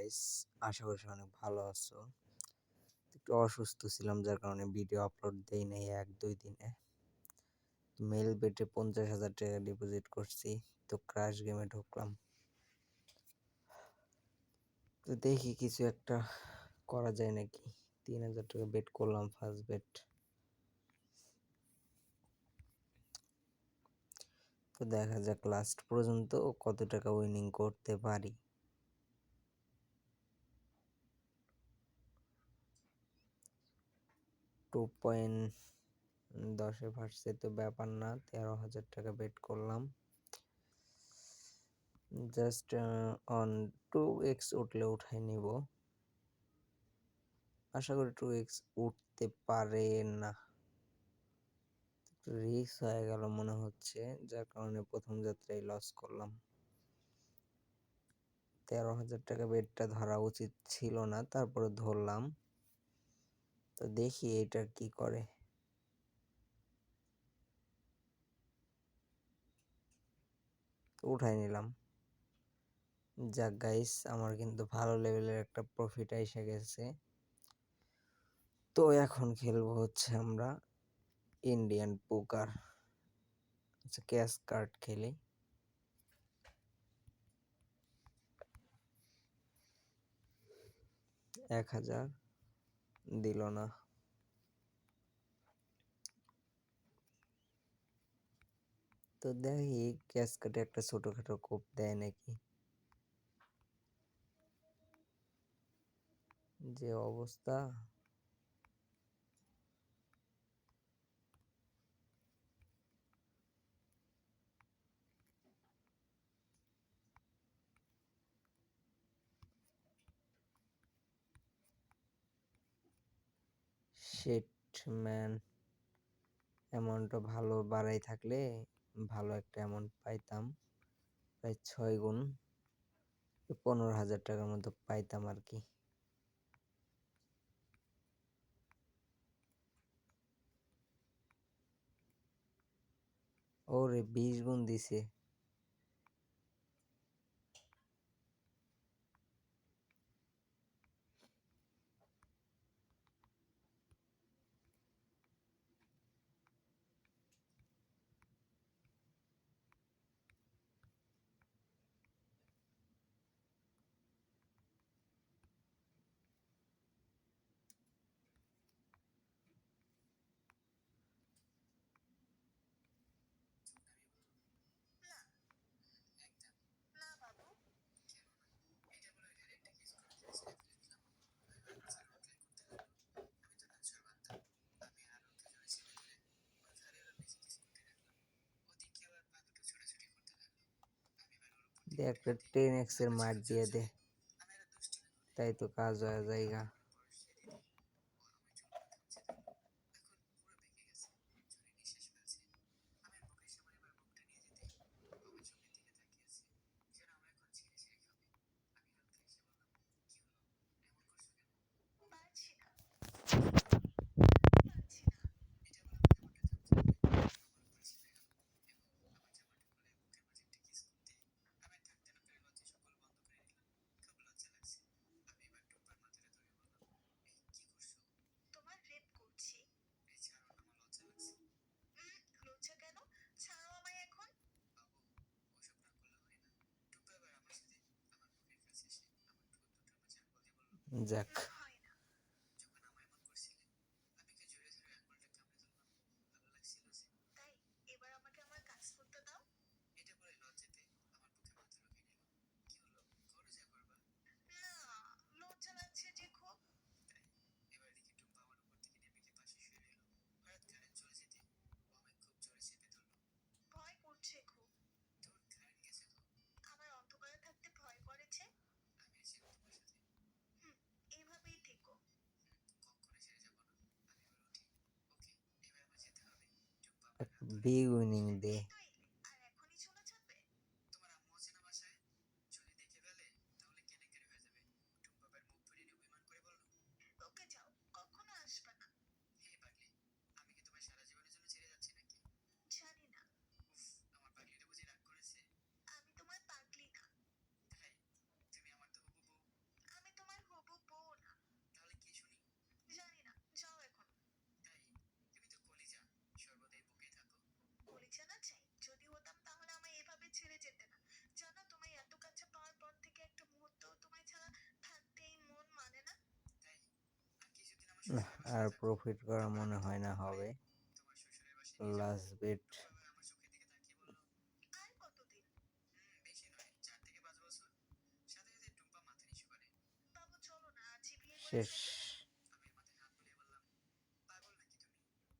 Guys, আশা করি অনেক ভালো আছো। একটু অসুস্থ ছিলাম, যার কারণে ভিডিও আপলোড দেই নাই 1-2 দিনে। মেল বেটে 50,000 টাকা ডিপোজিট করছি, তো ক্রাশ গেমে ঢুকলাম। তো দেখি কিছু একটা করা যায় নাকি। 3,000 টাকা বেট করলাম ফার্স্ট বেট। তো দেখা যাক লাস্ট পর্যন্ত কত টাকা উইনিং করতে পারি। 2.10 ভার্সে তো ব্যাপার না, 13,000 টাকা বেট করলাম। জাস্ট অন 2x উঠলে উঠাই নিব। আশা করি 2x উঠতে পারে না, রিস্ক হয়ে গেল মনে হচ্ছে, যার কারণে প্রথম যাত্রায় লস করলাম। 13,000 টাকা বেটটা ধরা উচিত ছিল না, তারপরে ধরলাম। তো দেখি এটার কি করে। উঠাই নিলাম। যাক গাইস, আমার কিন্তু ভালো লেভেলের একটা প্রফিট এসে গেছে। তো এখন খেলবো হচ্ছে আমরা ইন্ডিয়ান পোকার, ক্যাশ কার্ড খেলি। 1,000 দিল না। তো দেখি ক্যাশ কার্ডে একটা ছোটখাটো কোপ দেয় নাকি। যে অবস্থা, শিট ম্যান। অ্যামাউন্টটা ভালো বাড়াই থাকলে ভালো একটা অ্যামাউন্ট পাইতাম, প্রায় 6 গুণ, 15,000 টাকার মতো পাইতাম আর কি। ওরে 20 গুণ দিছে। একটা 10x এর মার দিয়ে দে, তাই তো কাজ হয়ে যায়গা। যাক, বিগ উইনিং দে। না, আর প্রফিট করা মনে হয় না হবে। লাস্ট বেট শেষ।